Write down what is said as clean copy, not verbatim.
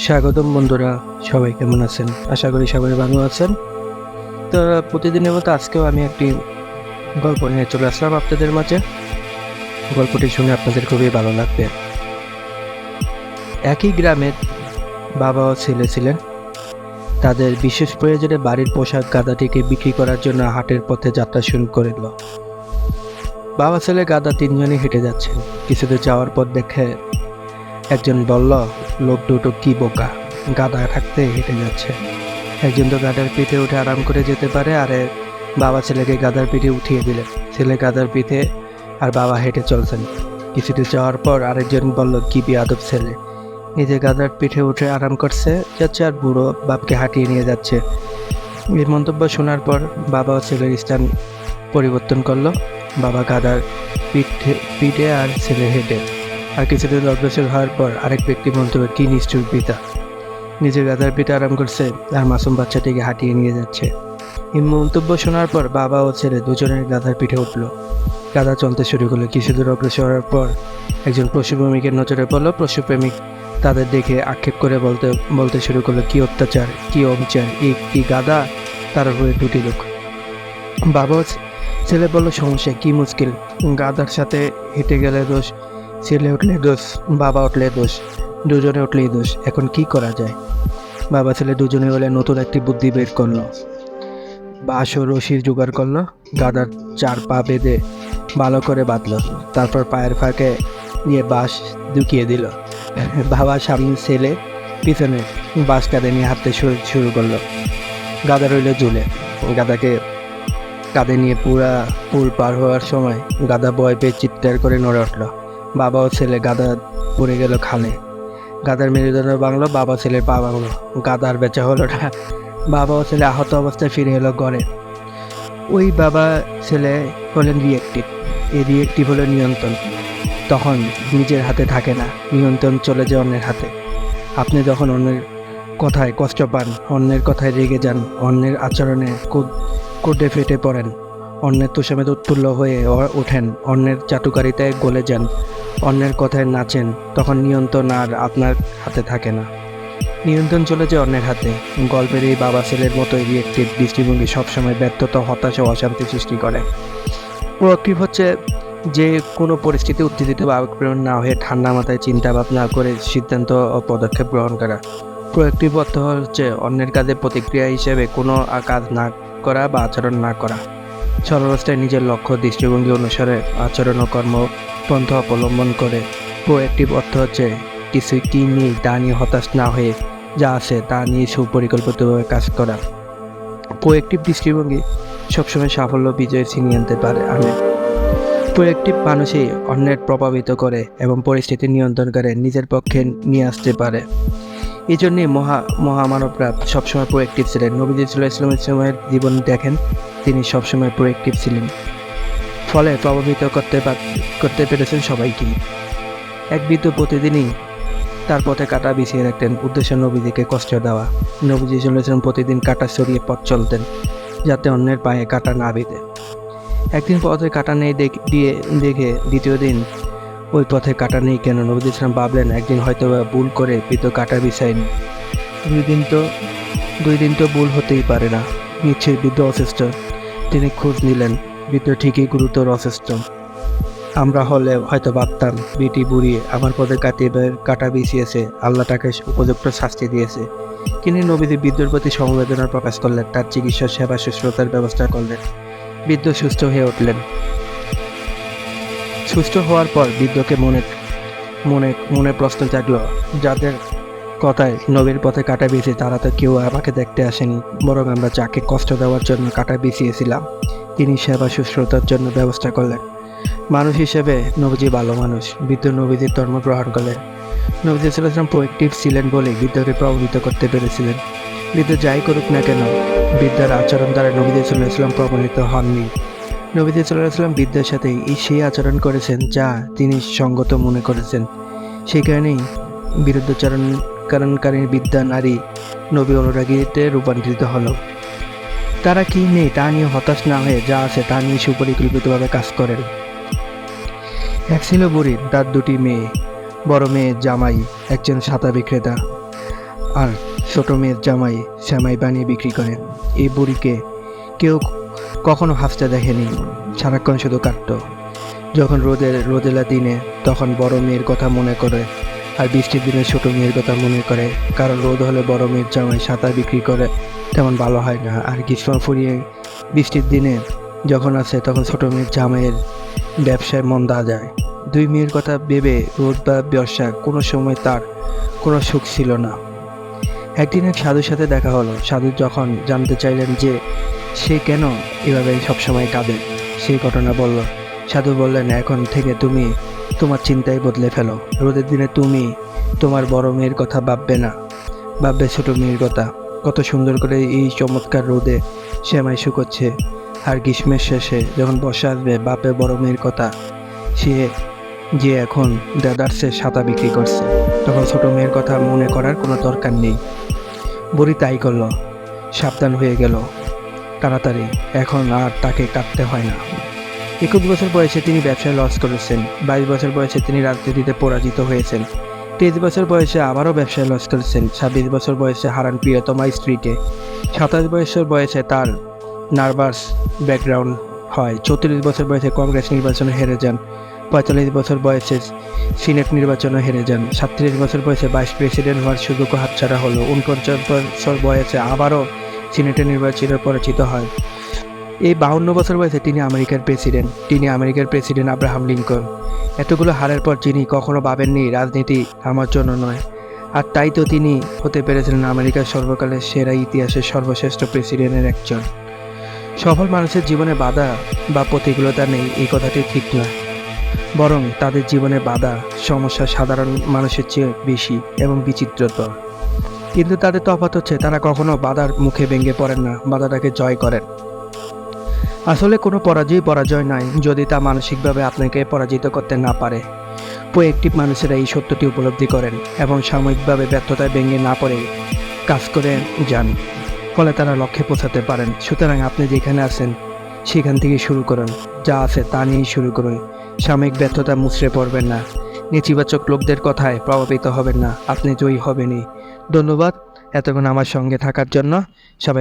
স্বাগতম বন্ধুরা, সবাই কেমন আছেন? আশা করি সবাই ভালো আছেন। তো প্রতিদিনের মতো আজকেও আমি একটি গল্প নিয়ে চলে আসলাম আপনাদের মাঝে। গল্পটি শুনে আপনাদের খুবই ভালো লাগবে। একই গ্রামের বাবা ও ছেলে ছিলেন। তাদের বিশেষ প্রয়োজনে বাড়ির পোশাক গাধাটিকে বিক্রি করার জন্য হাটের পথে যাত্রা শুরু করল। বাবা ছেলে গাধা তিনজনই হেঁটে যাচ্ছেন। কিছুদূর যাওয়ার পর দেখে একজন বলল, লোক দুটো কি বোকা, গাধা থাকতে হেঁটে যাচ্ছে। একজন তো গাধার পিঠে উঠে আরাম করে যেতে পারে, আরে বাবা ছেলেকে গাধার পিঠে উঠিয়ে দিলেন। ছেলে গাধার পিঠে আর বাবা হেঁটে চলছেন। কিছুদূর যাওয়ার পর আরেকজন বলল, কি বেয়াদব ছেলে, নিজে গাধার পিঠে উঠে আরাম করছে যাচ্ছে আর বুড়ো বাপকে হাঁটিয়ে নিয়ে যাচ্ছে। এই মন্তব্য শোনার পর বাবা ও ছেলের স্থান পরিবর্তন করলো। বাবা গাধার পিঠে আর ছেলে হেঁটে। আর কিছুদিন অগ্রসর হওয়ার পর আরেক ব্যক্তি মন্তব্য, কি নিষ্ঠুর পিতা, নিজের গাধার পিঠে আরাম করছে আর মাসুম বাচ্চাটিকে হাঁটিয়ে নিয়ে যাচ্ছে। এই মন্তব্য শোনার পর বাবা ও ছেলে দুজনের গাধার পিঠে উঠল। গাধা চলতে শুরু করলো। কিছুদূর অগ্রসর হওয়ার পর একজন পশুপ্রেমিকের নজরে পড়লো। পশুপ্রেমিক তাদের দেখে আক্ষেপ করে বলতে শুরু করলো, কি অত্যাচার, কি অবিচার, কি গাধা, তার উপরে দুটি লোক। বাবা ও ছেলে বলল, সমস্যা কি, মুশকিল, গাধার সাথে হেঁটে গেলে দোষ, ছেলে উঠলে দোষ, বাবা উঠলে দোষ, দুজনে উঠলেই দোষ, এখন কি করা যায়? বাবা ছেলে দুজনে হলে নতুন একটি বুদ্ধি বের করলো। বাঁশ ও রশির জোগাড় করলো। গাধার 4 পা বেঁধে ভালো করে বাঁধলো। তারপর পায়ের ফাঁকে নিয়ে বাঁশ ঢুকিয়ে দিল। বাবা সামনে, ছেলে পিছনে বাঁশ কাঁধে নিয়ে হাঁটতে শুরু করলো। গাধা রইল ঝুলে। গাধাকে কাঁধে নিয়ে পুল পার হওয়ার সময় গাধা ভয় পেয়ে চিৎকার করে নড়ে উঠল। বাবা ও ছেলে, গাধা পড়ে গেল খালে। গাধার মেরুদণ্ড ভাঙলো, বাবা ছেলের পা ভাঙলো। গাধার বেচা হলো না। বাবা ও ছেলে আহত অবস্থায় ফিরে এলো ঘরে। ওই বাবা ছেলে হলেন রিয়েক্টিভ। এই রিয়েক্টিভ হলো নিয়ন্ত্রণ। তখন নিজের হাতে থাকে না, নিয়ন্ত্রণ চলে যায় অন্যের হাতে। আপনি যখন অন্যের কথায় কষ্ট পান, অন্যের কথায় রেগে যান, অন্যের আচরণে কোডে ফেটে পড়েন, অন্যের তুষামেদ উৎফুল্ল হয়ে ওঠেন, অন্যের চাটুকারিতায় গলে যান, অন্যের কথায় নাচেন, তখন নিয়ন্ত্রণ আর আপনার হাতে থাকে না, নিয়ন্ত্রণ চলে যায় অন্যের হাতে। গল্পের এই বাবা ছেলের মতোই রিয়েক্টিভ দৃষ্টিভঙ্গি সবসময় ব্যর্থতা, হতাশা ও অশান্তি সৃষ্টি করে। প্রোঅ্যাক্টিভ হচ্ছে যে কোনো পরিস্থিতি উত্তেজিত বা আবেগপ্রবণ না হয়ে ঠান্ডা মাথায় চিন্তা ভাবনা করে সিদ্ধান্ত ও পদক্ষেপ গ্রহণ করা। প্রোঅ্যাক্টিভ অর্থ হচ্ছে অন্যের কাজে প্রতিক্রিয়া হিসেবে কোনো কাজ না করা বা আচরণ না করা। সর্বাবস্থায় নিজের লক্ষ্য দৃষ্টিভঙ্গি অনুসারে আচরণ ও কর্মপন্থা অবলম্বন করে। প্রোঅ্যাক্টিভ অর্থ হচ্ছে কিছু কি নেই তা নিয়ে হতাশ না হয়ে যা আছে তা নিয়ে সুপরিকল্পিতভাবে কাজ করা। প্রোঅ্যাক্টিভ দৃষ্টিভঙ্গি সবসময় সাফল্য বিজয় ছিনিয়ে আনে। প্রোঅ্যাক্টিভ মানুষই অন্যের প্রভাবিত করে এবং পরিস্থিতি নিয়ন্ত্রণ করে নিজের পক্ষে নিয়ে আসতে পারে। এই জন্যই মহামানবরা সবসময় প্রোঅ্যাক্টিভ ছিলেন। নবীজি সাল্লাল্লাহু আলাইহি ওয়াসাল্লামের সময়ের জীবন দেখেন, তিনি সবসময় প্রোঅ্যাক্টিভ ছিলেন, ফলে প্রভাবিত করতে পেরেছেন সবাইকেই। এক বৃদ্ধ প্রতিদিনই তার পথে কাঁটা বিছিয়ে রাখতেন, উদ্দেশ্য নবীজিকে কষ্ট দেওয়া। নবীজি সাল্লাল্লাহু আলাইহি ওয়াসাল্লাম প্রতিদিন কাঁটা সরিয়ে পথ চলতেন, যাতে অন্যের পায়ে কাঁটা না বিঁধে। একদিন পথে কাঁটা নেই দেখে দ্বিতীয় দিন ওই পথে কাঁটা নেই কেন? নবীজি সাল্লাল্লাহু আলাইহি ওয়াসাল্লাম ভাবলেন, একদিন হয়তো ভুল করে বৃদ্ধ কাঁটা বিছায়নি। দুই দিন তো ভুল হতেই পারে না, নিশ্চয়ই বৃদ্ধ অসুস্থ। তিনি খোঁজ নিলেন, বৃদ্ধ ঠিকই গুরুতর অসুস্থ। আমরা হলে হয়তো ভাবতাম, বেটি বুড়ি আমার পথে কাঁটা বিছিয়েছে, আল্লাহ তাকে উপযুক্ত শাস্তি দিয়েছে। কিন্তু নবীজি বৃদ্ধর প্রতি সমবেদনা প্রকাশ করলেন, তার চিকিৎসা সেবা শুশ্রূষার ব্যবস্থা করলেন। বৃদ্ধ সুস্থ হয়ে উঠলেন। সুস্থ হওয়ার পর বৃদ্ধকে মনে প্রশ্ন জাগলো, যাদের কথায় নবীর পথে কাঁটা বিছিয়ে তারা তো কেউ আমাকে দেখতে আসেনি, বরং আমরা যাকে কষ্ট দেওয়ার জন্য কাঁটা বিছিয়েছিলাম তিনি সেবা শুশ্রূষার জন্য ব্যবস্থা করলেন। মানুষ হিসেবে নবীজি ভালো মানুষ। বৃদ্ধ নবীজির ধর্ম গ্রহণ করলেন। নবীজি সাল্লাল্লাহু আলাইহি ওয়াসাল্লাম প্রোঅ্যাক্টিভ ছিলেন বলেই বৃদ্ধকে প্রভাবিত করতে পেরেছিলেন। বৃদ্ধ যাই করুক না কেন, বৃদ্ধের আচরণ দ্বারা নবীজি সাল্লাল্লাহু আলাইহি ওয়াসাল্লাম প্রভাবিত হননি। নবীজি সাল্লাল্লাহু আলাইহি ওয়াসাল্লাম বৃদ্ধের সাথে সেই আচরণ করেছেন যা তিনি সঙ্গত মনে করেছেন। সেই কারণেই বিরুদ্ধাচরণকারী বৃদ্ধা নারী নবী অনুরাগীতে রূপান্তরিত হলো। তারা কি নেই তা নিয়ে হতাশ না হয়ে যা আছে তা নিয়ে সুপরিকল্পিতভাবে কাজ করেন। এক ছিল বুড়ি, তার 2টি মেয়ে। বড় মেয়ে জামাই একজন ছাতা বিক্রেতা, আর ছোট মেয়ের জামাই সেমাই বানিয়ে বিক্রি করে। এই বুড়িকে কেউ কখনো হাসতে দেখেনি, সারাক্ষণ শুধু কাটতো। যখন রোদেলা দিনে তখন বড় মেয়ের কথা মনে করে, আর বৃষ্টির দিনে ছোট মেয়ের কথা মনে করে। কারণ রোদ হলে বড় মেয়ের জামাই সাঁতার বিক্রি করে তেমন ভালো হয় না, আর গ্রীষ্ম ফুরিয়ে বৃষ্টির দিনে যখন আসে তখন ছোট মেয়ের জামাইয়ের ব্যবসায় মন্দা যায়। দুই মেয়ের কথা ভেবে রোদ বা বর্ষা কোনো সময় তার কোনো সুখ ছিল না। একদিন এক সাধুর সাথে দেখা হলো। সাধু যখন জানতে চাইলেন যে সে কেন এভাবে সবসময় কাঁদে, সেই ঘটনা বলল। সাধু বললেন, এখন থেকে তুমি তোমার চিন্তাই বদলে ফেলো। রোদের দিনে তুমি তোমার বড় মেয়ের কথা ভাববে না, ভাববে ছোট মেয়ের কথা। কত সুন্দর করে এই চমৎকার রোদে সেমাই শুকোচ্ছে, আর গ্রীষ্মের শেষে যখন বর্ষা আসবে ভাববে বড় মেয়ের কথা, সে যে এখন দাদার্সে সাঁতার বিক্রি করছে, তখন ছোট মেয়ের কথা মনে করার কোনো দরকার নেই। বুড়ি তাই করল, সাবধান হয়ে গেল তাড়াতাড়ি, এখন আর তাকে কাটতে হয় না। 21 বছর বয়সে তিনি ব্যবসায় লস করেছেন। 22 বছর বয়সে তিনি রাজনীতিতে পরাজিত হয়েছেন। 23 বছর বয়সে আবারও ব্যবসায় লস করেছেন। 26 বছর বয়সে হারান প্রিয়তমা স্ত্রীকে। 27 বছর বয়সে তার নার্ভাস ব্যাকগ্রাউন্ড হয়। 34 বছর বয়সে কংগ্রেস নির্বাচনে হেরে যান। 45 বছর বয়সে সিনেট নির্বাচনে হেরে যান। 37 বছর বয়সে ভাইস প্রেসিডেন্ট হওয়ার সুযোগও হাতছাড়া হলো। 49 বছর বয়সে আবারও সিনেটে নির্বাচিত পরিচিত হয়। এই 52 বছর বয়সে তিনি আমেরিকার প্রেসিডেন্ট আব্রাহাম লিঙ্কন। এতগুলো হারের পর যিনি কখনো ভাবেননি রাজনীতি আমার জন্য নয়, আর তাই তো তিনি হতে পেরেছিলেন আমেরিকার সর্বকালের সেরা, ইতিহাসের সর্বশ্রেষ্ঠ প্রেসিডেন্টের একজন। সফল মানুষের জীবনে বাধা বা প্রতিকূলতা নেই, এই কথাটি ঠিক নয়। বরং তাদের জীবনে বাধা সমস্যা সাধারণ মানুষের চেয়ে বেশি এবং বিচিত্রতর। কিন্তু তাদের তফাৎ হচ্ছে তারা কখনো বাধার মুখে ভেঙে পড়েন না, বাধাটাকে জয় করেন। আসলে কোনো পরাজয় নয় যদি তা মানসিকভাবে আপনাকে পরাজিত করতে না পারে। প্রোঅ্যাক্টিভ মানুষেরা এই সত্যটি উপলব্ধি করেন এবং সাময়িকভাবে ব্যর্থতায় ভেঙে না পড়ে কাজ করে যান, ফলে তারা লক্ষ্যে পৌঁছাতে পারেন। সুতরাং আপনি যেখানে আছেন সেখান থেকে শুরু করুন, যা আছে তা নিয়েই শুরু করুন। সাময়িক ব্যর্থতা মুচড়ে পড়বেন না, নেতিবাচক লোকদের কথায় প্রভাবিত হবেন না, আপনি জয়ী হবেনই। ধন্যবাদ এতক্ষণ আমার সঙ্গে থাকার জন্য। সবাই